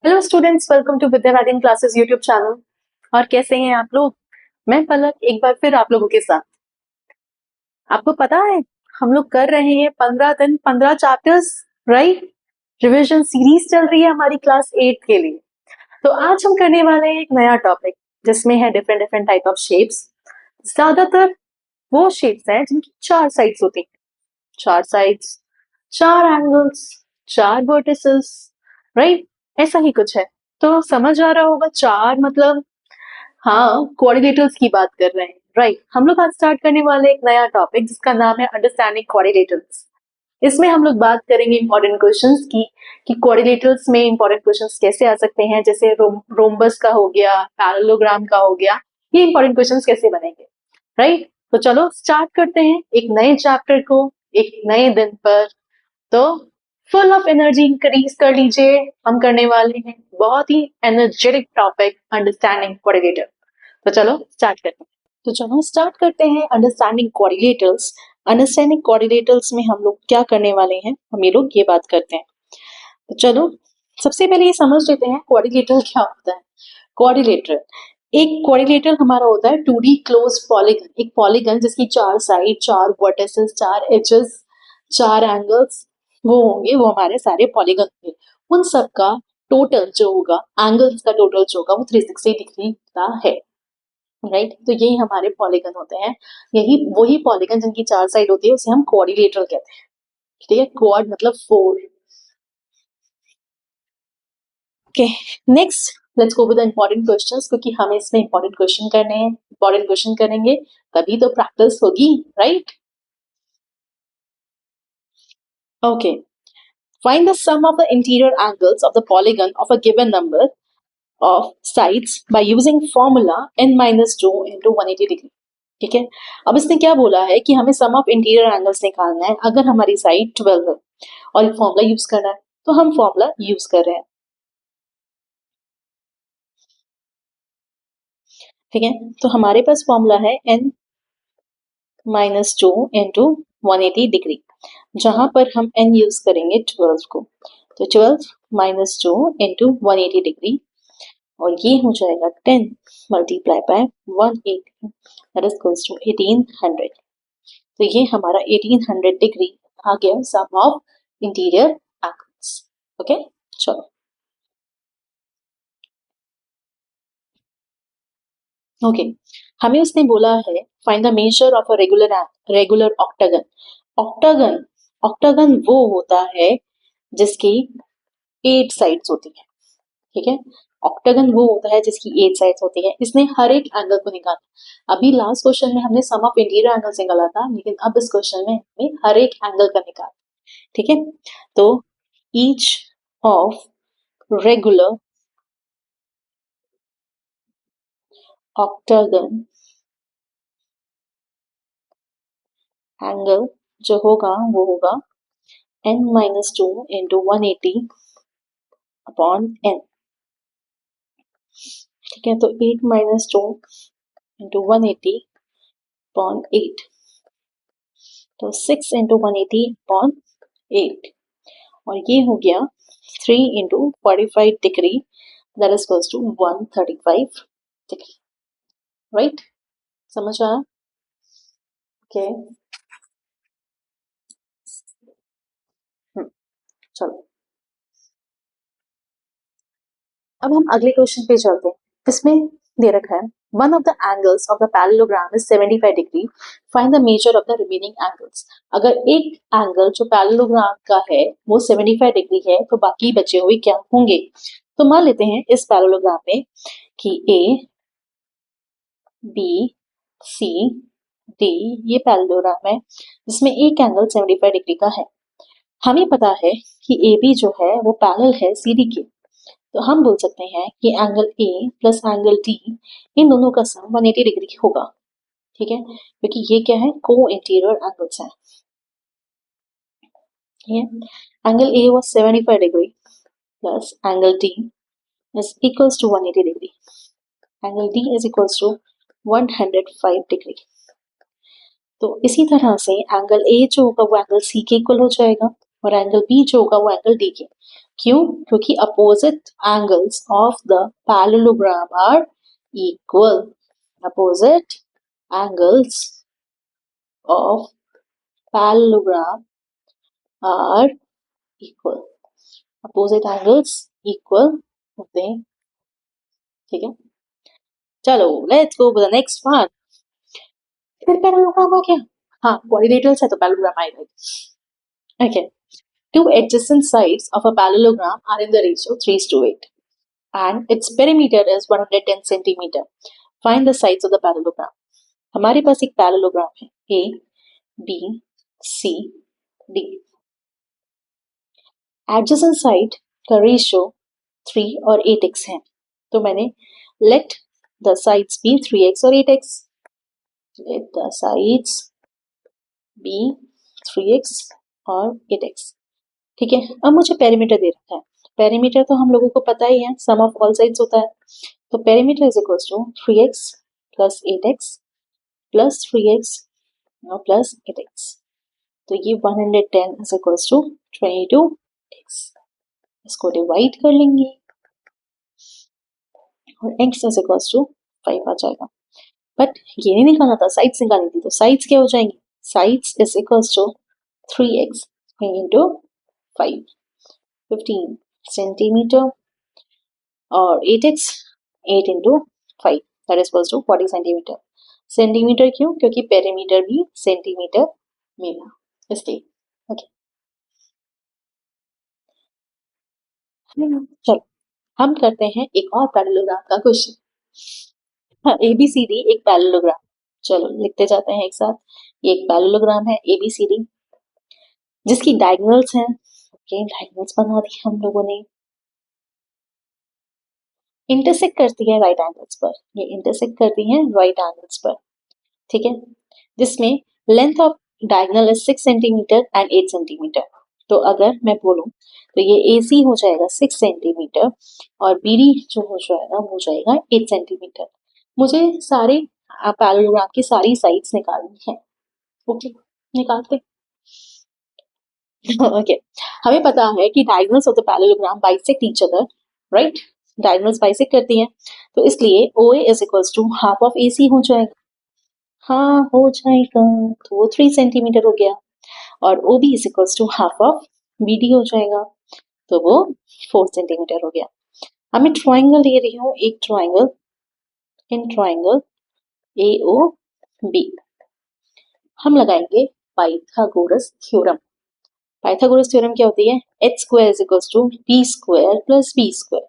Hello students, welcome to विद्या वैदिक classes YouTube channel. और कैसे हैं आप लोग? मैं पलक एक बार फिर आप लोगों के साथ। आपको पता है हम लोग कर रहे हैं 15 दिन 15 चैप्टर्स, राइट? रिवीजन सीरीज चल रही है हमारी क्लास 8 के लिए। तो आज हम करने वाले हैं एक नया टॉपिक जिसमें है different different type of shapes. ज्यादातर वो शेप्स हैं जिनकी 4 साइड्स होती हैं। 4 साइड्स, 4 एंगल्स, 4 वर्टिसेस, राइट? ऐसा ही कुछ है। तो समझ आ रहा होगा 4 मतलब, हाँ, कोऑर्डिनेटर्स की बात कर रहे हैं, राइट? हम लोग आज स्टार्ट करने वाले एक नया टॉपिक जिसका नाम है अंडरस्टैंडिंग कोऑर्डिनेटर्स। इसमें हम लोग बात करेंगे इंपॉर्टेंट क्वेश्चंस की कि कोऑर्डिनेटर्स में इंपॉर्टेंट क्वेश्चंस कैसे आ सकते हैं, जैसे रोम्बस का हो गया, पैरेललोग्राम का हो गया। ये इंपॉर्टेंट क्वेश्चंस कैसे बनेंगे, राइट? तो चलो स्टार्ट करते हैं एक नए चैप्टर को एक नए दिन पर। तो फुल ऑफ एनर्जी इंक्रीज कर लीजिए। हम करने वाले हैं बहुत ही एनर्जेटिक टॉपिक, अंडरस्टैंडिंग कोऑर्डिनेटर। तो चलो स्टार्ट करते हैं। तो चलो स्टार्ट करते हैं अंडरस्टैंडिंग कोऑर्डिनेटर्स। अंडरस्टैंडिंग कोऑर्डिनेटर्स में हम लोग क्या करने वाले हैं, हम ये लोग ये बात करते हैं। तो चलो सबसे पहले ये समझ लेते हैं कोऑर्डिनेटर क्या होता है। कोऑर्डिनेटर, एक कोऑर्डिनेटर हमारा होता है 2D क्लोज पॉलीगन। एक पॉलीगन जिसकी 4 साइड, 4 वर्टिसेस, 4 एजेस, 4 एंगल्स वो होंगे, वो हमारे सारे पॉलीगन होंगे। उन सब का टोटल जो होगा, एंगल्स का टोटल जो होगा वो 360 डिग्री का है, राइट? तो यही हमारे पॉलीगन होते हैं। यही वही पॉलीगन जिनकी 4 साइड होती है उसे हम कोऑर्डिनेटर कहते हैं। ठीक है, क्वाड मतलब 4। Okay, next let's go with the important questions, क्योंकि हमें इसमें इंपॉर्टेंट क्वेश्चन करने हैं। इंपॉर्टेंट क्वेश्चन करेंगे तभी तो प्रैक्टिस होगी, right? Okay, find the sum of the interior angles of the polygon of a given number of sides by using formula n minus 2 into 180 degree। ठीक है, अब इसने क्या बोला है कि हमें सम ऑफ इंटीरियर एंगल्स निकालना है अगर हमारी साइड 12 है और ये फॉर्मूला यूज करना है, तो हम फॉर्मूला यूज कर रहे हैं। ठीक है, तो हमारे पास फॉर्मूला है n माइनस 2 इंटू 180 डिग्री, जहां पर हम n यूज करेंगे 12 को। तो 12 माइनस 2 इंटू 180 डिग्री, और ये हो जाएगा 10 multiply by 180, that is equals to 1800। तो ये हमारा 1800 डिग्री आ गया sum of interior angles. Okay, चलो ओके, हमें उसने बोला है find the measure of a regular octagon. Octagon, octagon वो होता है जिसकी 8 साइड्स होती है। ठीक है, ऑक्टागन वो होता है जिसकी 8 साइड्स होती है। इसने हर एक एंगल को निकाला। अभी लास्ट क्वेश्चन में हमने सम ऑफ इंटीरियर एंगल्स निकाला था, लेकिन अब इस क्वेश्चन में हमें हर एक एंगल का निकाला। ठीक है, तो each of regular octagon angle जो होगा वो होगा n minus 2 into 180 upon n। ठीक है, तो 8 माइनस 2 इंटू 180 अपॉन 8, तो 6 इंटू 180 अपॉन 8, और ये हो गया 3 into 45 degree, that is equals to 135 degree, right? समझ आया? ओके, चलो अब हम अगले क्वेश्चन पे चलते हैं। इसमें दे रखा है one of the angles of the parallelogram is 75 degree, find the measure of the remaining angles। अगर एक एंगल जो पैरेललोग्राम का है वो 75 डिग्री है, तो बाकी बचे हुए क्या होंगे? तो मान लेते हैं इस पैरेललोग्राम में कि ए बी सी डी ये पैरेललोग्राम है जिसमें एक एंगल 75 डिग्री का है। हमें पता है कि ए बी जो है वो पैरेलल है सी डी के, तो हम बोल सकते हैं कि angle A plus angle D, इन दोनों का सम 180 डिग्री होगा। ठीक है, क्योंकि ये क्या है, को इंटीरियर एंगल्स हैं। ठीक है, angle A was 75 degree plus angle D is equals to 180 degree, angle D is equals to 105 degree. तो इसी तरह से एंगल ए जो होगा वो एंगल सी के इक्वल हो जाएगा, और एंगल बी जो होगा वो एंगल डी के। क्यों? क्योंकि opposite angles of the parallelogram are equal. Opposite angles of parallelogram are equal. Opposite angles equal होते हैं. ठीक है, चलो let's go to the next one. फिर पैरेललोग्राम आ गया. हाँ, क्वाड्रिलेटरल्स है तो पैरेललोग्राम आएगा. Okay, two adjacent sides of a parallelogram are in the ratio 3:8 and its perimeter is 110 centimeter. Find the sides of the parallelogram. हमारे पास एक parallelogram है A, B, C, D. Adjacent side का ratio 3 और 8x है, तो मैंने let the sides be 3x और 8x. Let the sides be 3x और 8x. ठीक है, अब मुझे पेरीमीटर दे रखा है. पेरीमीटर तो हम लोगों को पता ही है, सम ऑफ ऑल साइड्स होता है. तो perimeter is equals to 3x plus 8x plus 3x और प्लस 8x. तो ये 110 इज इक्वल्स टू 22x. इसको डिवाइड कर लेंगे और x इज इक्वल्स टू 5 आ जाएगा. बट ये नहीं निकालना था, साइड्स निकालनी थी. तो साइड्स क्या हो जाएंगी? Sides is equals to 3x into 5, 15 centimetre और 8x 8 into 5 that is equals to 40 centimetre. Centimetre क्यों? क्योंकि पेरीमीटर भी सेंटीमीटर में था इसलिए. ओके, चलो हम करते हैं एक और पैरेललोग्राम का क्वेश्चन. हाँ, ABCD एक पैरेललोग्राम. चलो लिखते जाते हैं एक साथ. ये एक पैरेललोग्राम है ABCD जिसकी डायगोनल्स हैं. ओके, डायगोनल्स बना दी हम लोगों ने. इंटरसेक्ट करती है राइट एंगल्स पर. ये इंटरसेक्ट करती है राइट एंगल्स पर. ठीक है, जिसमें length of diagonal is 6 centimetre and 8 centimetre. तो अगर मैं बोलूं तो ये AC हो जाएगा 6 सेंटीमीटर और BD जो हो जाएगा वो जाएगा 8 सेंटीमीटर. मुझे सारे पैरेललोग्राम की सारी साइड्स निकालनी है. ओके, निकालते. ओके, हमें पता है कि diagonals of the parallelogram bisect each other. Right, diagonals bisect करती हैं, तो इसलिए OA is equals to half of AC हो जाएगा. हाँ, हो जाएगा. तो वो 3 सेंटीमीटर हो गया. और OB is equals to half of BD हो जाएगा, तो वो 4 सेंटीमीटर हो गया. अब मैं ट्राइंगल ले रही हूँ, एक ट्राइंगल. इन ट्राइंगल AOB हम लगाएंगे पाइथागोरस थ्योरम. पाइथागोरस थ्योरम क्या होती है? h square is equals to b square plus b square.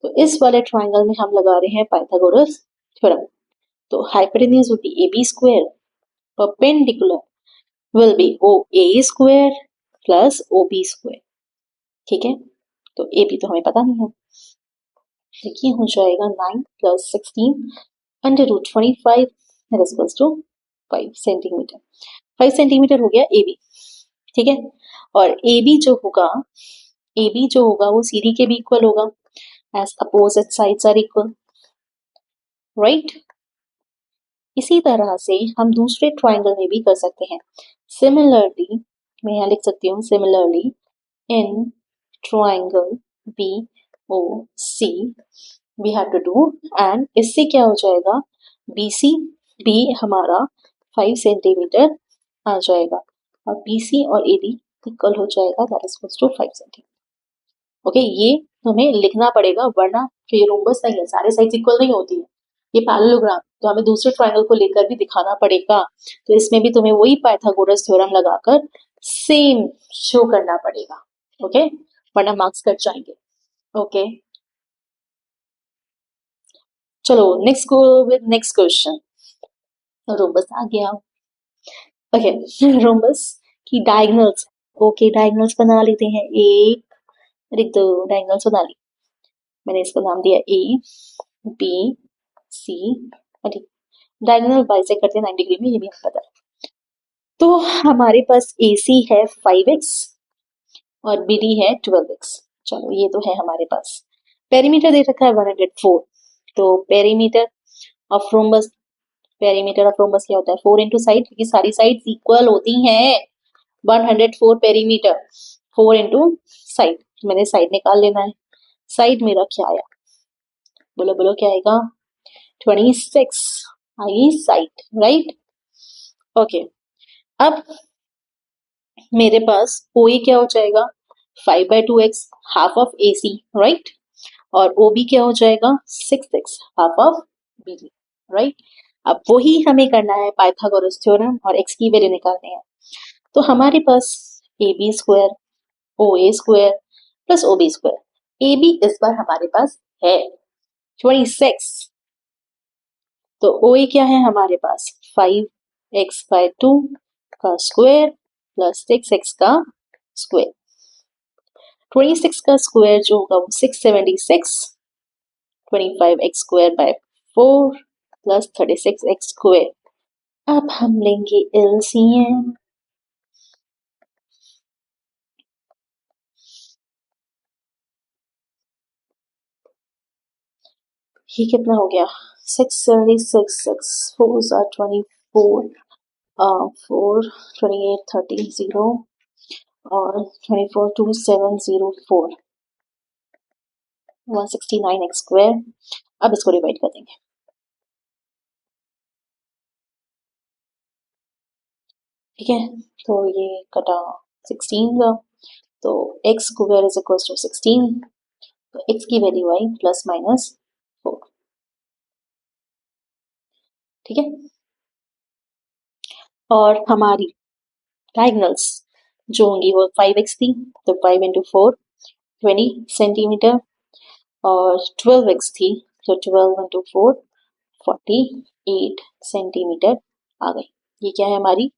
तो इस वाले ट्राइंगल में हम लगा रहे हैं पाइथागोरस थ्योरम. तो hypotenuse will be AB square, perpendicular will be OA square plus OB square. ठीक है, तो AB तो हमें पता नहीं है. ये हो जाएगा 9 plus 16 under root 25 that is equals to 5 centimetre. 5 centimetre हो गया AB. ठीक है, और AB जो होगा वो CD के भी इक्वल होगा as opposite sides are equal. Right, इसी तरह से हम दूसरे ट्राइंगल में भी कर सकते हैं. सिमिलरली मैं यहाँ लिख सकती हूँ, similarly in triangle BOC we have to do. And इससे क्या हो जाएगा? BC भी हमारा 5 सेंटीमीटर आ जाएगा और BC और AD इक्वल हो जाएगा that is equals to 5 centimetre. Okay, ये हमें लिखना पड़ेगा वरना कि ये रोम्बस नहीं है, सारे साइड्स इक्वल नहीं होती है. ये पैरेललोग्राम तो हमें दूसरे ट्रायंगल को लेकर भी दिखाना पड़ेगा. तो इसमें भी तुम्हें वही पाइथागोरस थ्योरम लगाकर सेम शो करना पड़ेगा. ओके, वरना मार्क्स कट जाएंगे. ओके, चलो next go with next question. Rhombus आ गया. ओके, रोम्बस की डायगोनल्स. ओके, डायगोनल्स बना लेते हैं. एक दो डायगोनल्स बना ली. मैंने इसका नाम दिया ABC. डायगोनल बाइसेक्ट करते हैं 90 डिग्री में, ये भी हमें पता है. तो हमारे पास AC है 5x और BD है 12x. चलो ये तो है हमारे पास. पेरीमीटर दे रखा है 104. तो पेरीमीटर ऑफ रोम्बस क्या होता है? 4 इंटू साइड, क्योंकि सारी साइड इक्वल होती हैं. 104 पेरीमीटर 4 इंटू साइड तो मैंने साइड निकाल लेना है। साइड मेरा क्या आया, बोलो बोलो क्या आएगा, 26 आई साइड, राइट। ओके, अब मेरे पास OA क्या हो जाएगा, 5/2x half of AC, right. और OB क्या हो जाएगा, 6x half of BB, right. अब वही हमें करना है पाइथागोरस थ्योरम और x की वैल्यू निकालनी है। तो हमारे पास AB square OA square plus OB square, AB इस बार हमारे पास है 26, तो OA क्या है हमारे पास, 5x/2 का स्क्वायर प्लस 6x का स्क्वायर। 26 का स्क्वायर जो होगा वो 676, 25x square by 4 plus 36x square. अब हम लेंगे LCM। ये कितना हो गया, 676, 6 4s are 24, 4 28 30 0 और 24 2 704 169x स्क्वायर। अब इसको डिवाइड कर देंगे, ठीक है। तो ये कटा 16 का, तो x square is equal to 16, तो x की वैल्यू आई प्लस माइनस 4, ठीक है। और हमारी डायगोनल्स जो होंगी वो 5x थी, तो 5 इंटू 4 20 सेंटीमीटर, और 12x थी, तो 12 इंटू 4 48 सेंटीमीटर आ गई। ये क्या है हमारी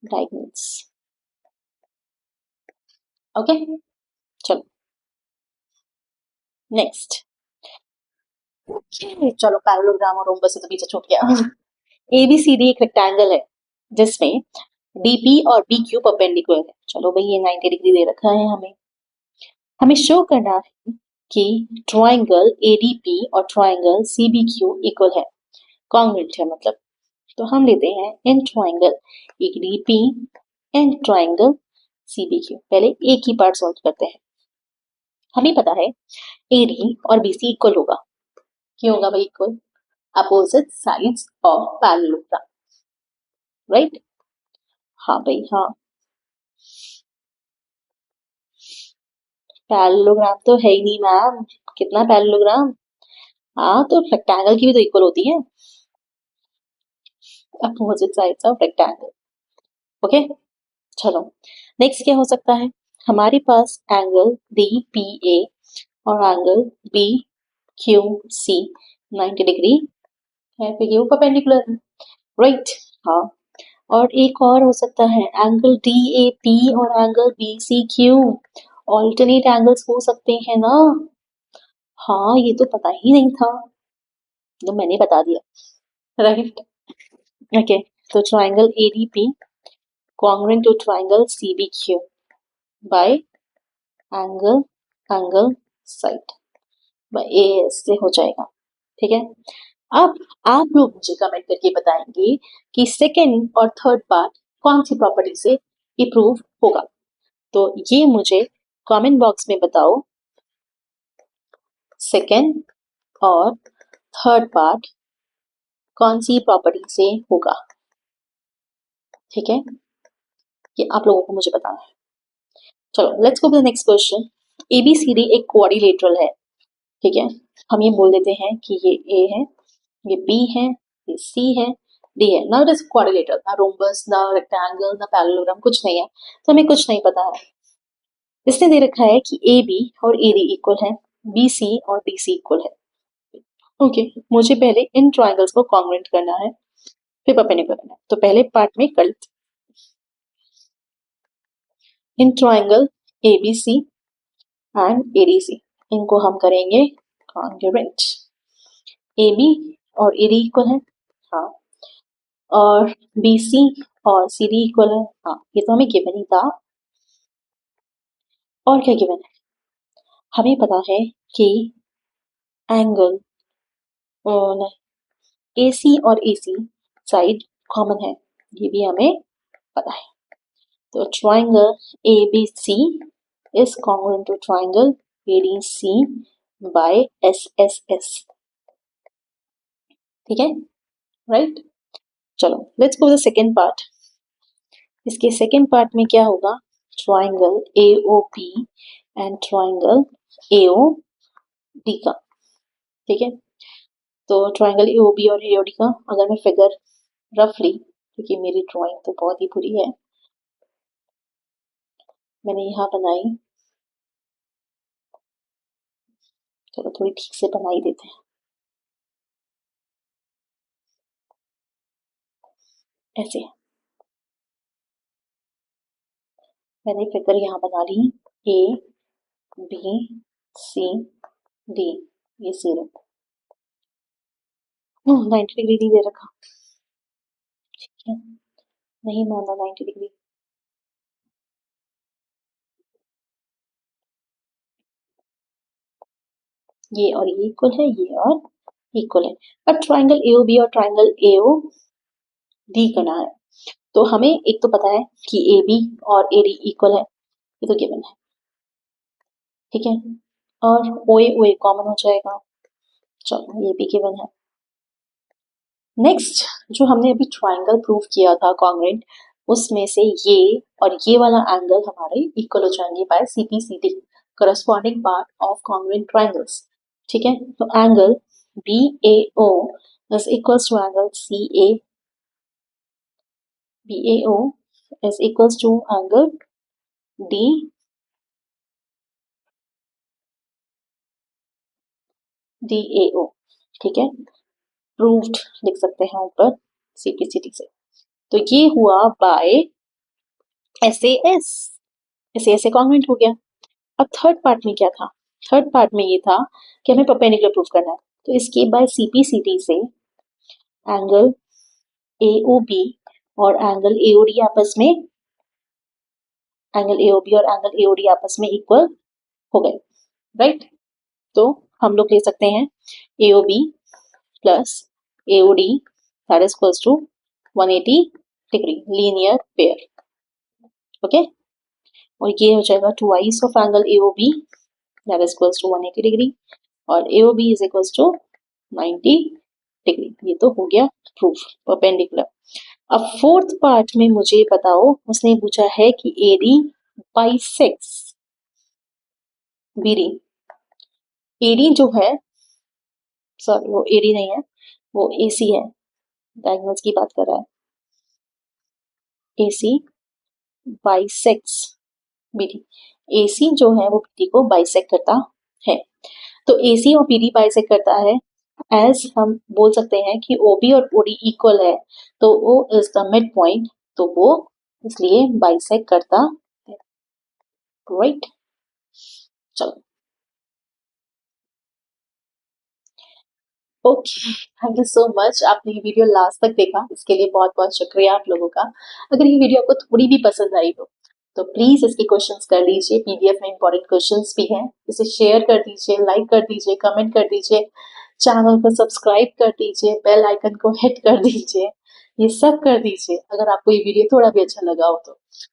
डायगोनल्स, ओके। चलो नेक्स्ट, चलो पैरेललोग्राम और रोम्बस से तो पीछे छूट गया। ABCD एक रेक्टेंगल है जिसमें DP और BQ परपेंडिकुलर है। चलो भाई ये 90 डिग्री दे रखा है हमें शो करना है कि ट्राइंगल ADP और ट्राइंगल CBQ इक्वल है, कॉन्ग्रुएंट है मतलब। तो हम लेते हैं in triangle ADP and triangle CBQ। पहले एक ही पार्ट सॉल्व करते हैं। हमें पता है AD और BC इक्वल होगा, क्यों होगा भाई equal, opposite sides of parallelogram, right. हाँ भाई हाँ, पैरेललोग्राम तो है ही नहीं मैम, कितना पैरेललोग्राम। हाँ तो रेक्टेंगल की भी तो इक्वल होती है, opposite sides of rectangle, okay. चलो नेक्स्ट क्या हो सकता है, हमारे पास एंगल DPA और एंगल BQC 90 डिग्री है, ये परपेंडिकुलर है, राइट। हाँ, और एक और हो सकता है एंगल DAP और एंगल BCQ, ऑल्टरनेट एंगल्स हो सकते हैं ना। हाँ ये तो पता ही नहीं था, तो मैंने बता दिया, राइट। ओके, तो triangle ADP congruent to triangle CBQ by angle side by AS से हो जाएगा, ठीक है। अब आप लोग मुझे कमेंट करके बताएंगे कि सेकेंड और थर्ड पार्ट कौन सी प्रॉपर्टी से इम्प्रूव होगा। तो ये मुझे कमेंट बॉक्स में बताओ, सेकेंड और थर्ड पार्ट कौन सी प्रॉपर्टी से होगा, ठीक है। ये आप लोगों को मुझे बताना है। चलो let's go to the next question. ABCD एक क्वाड्रिलेटरल है, ठीक है। हम ये बोल देते हैं कि ये A है, ये B है, ये C है, D है। नाउ इट इज क्वाड्रिलेटरल, ना रोम्बस ना रेक्टेंगल ना पैरेललोग्राम, कुछ नहीं है, तो हमें कुछ नहीं पता है। इसने दे रखा है कि AB और AD इक्वल है, BC और DC इक्वल है, ओके। मुझे पहले इन ट्राइंगल्स को कॉन्ग्रुएंट करना है, फिर परपेंडिकुलर करना है। तो पहले पार्ट में कर लेते in triangle ABC and ADC, इनको हम करेंगे कॉन्ग्रुएंट। AB और AD इक्वल है, हाँ, और BC और CD इक्वल है, हाँ, ये तो हमें गिवन ही था। और क्या गिवन है, हमें पता है कि एंगल AC और AC साइड कॉमन है, ये भी हमें पता है। तो triangle ABC is congruent to triangle ADC by SSS. ठीक है, राइट। चलो let's go the second part. इसके सेकेंड पार्ट में क्या होगा, triangle AOP and triangle AOD का। ठीक है, तो ट्राइंगल AOB और AOD का अगर मैं फिगर रफली, क्योंकि मेरी ड्राइंग तो बहुत ही बुरी है, मैंने यहाँ बनाई, चलो थोड़ी ठीक से बना ही देते हैं। ऐसे मैंने फिगर यहाँ बना ली, ABCD, ये सिर्फ 90 डिग्री नहीं दे रखा, ठीक है, नहीं माना 90 डिग्री। ये और ये इक्वल है, ये और इक्वल है। अब ट्राइंगल AOB और ट्राइंगल AOD करना है, तो हमें एक तो पता है कि AB और AD इक्वल है, ये तो गिवन है, ठीक है, और OA कॉमन हो जाएगा, चलो ये भी गिवन है। नेक्स्ट जो हमने अभी ट्राइंगल प्रूव किया था कॉन्ग्रुएंट, उसमें से ये और ये वाला एंगल हमारे इक्वल हो जाएंगे by CPCD, corresponding part of congruent triangles. ठीक है, तो angle BAO is equals to angle BAO is equals to angle DAO। ठीक है, प्रूव्ड लिख सकते हैं ऊपर CPCD से। तो ये हुआ बाय SAS, SAS कॉन्ग्रुएंट हो गया। अब थर्ड पार्ट में क्या था, थर्ड पार्ट में ये था कि हमें परपेंडिकुलर प्रूफ करना है, तो इसके बाय CPCD से एंगल AOB और एंगल AOD आपस में, एंगल AOB और एंगल AOD आपस में इक्वल हो गए, राइट। तो हम लोग ले सकते हैं AOB plus AOD that is equals to 180 degree linear pair, okay, और ये हो जाएगा twice of angle AOB that is equals to 180 degree और AOB is equals to 90 degree. ये तो हो गया प्रूफ परपेंडिकुलर। अब फोर्थ पार्ट में मुझे बताओ, उसने पूछा है कि AD बाइसेक्स BD। AD जो है, सॉरी वो AD नहीं है, वो AC है, डायगोनल्स की बात कर रहा है, AC बाइसेक्स BD। AC जो है वो BD को बाइसेक्ट करता है, तो AC और BD बाइसेक्ट करता है, एज हम बोल सकते हैं कि OB और OD इक्वल है, तो O is the mid point, तो वो इसलिए बाइसेक्ट करता है, राइट। चलो okay, thank you so much, आपने ये वीडियो लास्ट तक देखा, इसके लिए बहुत बहुत शुक्रिया आप लोगों का। अगर ये वीडियो आपको थोड़ी भी पसंद आई हो तो प्लीज इसके क्वेश्चंस कर लीजिए, PDF में इंपॉर्टेंट क्वेश्चंस भी हैं, इसे शेयर कर दीजिए, लाइक कर दीजिए, कमेंट कर दीजिए, चैनल को सब्सक्राइब कर दीजिए, बेल आइकन को हिट कर दीजिए, ये सब कर दीजिए। अगर आपको ये वीडियो थोड़ा भी अच्छा लगा हो तो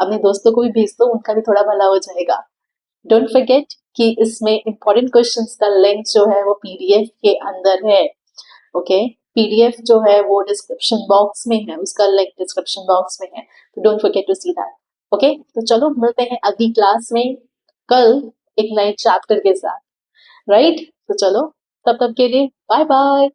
अपने दोस्तों को भी भेज दो, उनका भी थोड़ा भला हो जाएगा। डोंट फॉरगेट कि इसमें इंपॉर्टेंट क्वेश्चंस का लिंक जो है वो PDF के अंदर है, ओके, PDF जो है वो डिस्क्रिप्शन बॉक्स में है, उसका लिंक डिस्क्रिप्शन बॉक्स में है, तो don't forget to see that, okay. तो चलो मिलते हैं अगली क्लास में कल एक नए चैप्टर के साथ, राइट। तो चलो तब तक के लिए बाय बाय।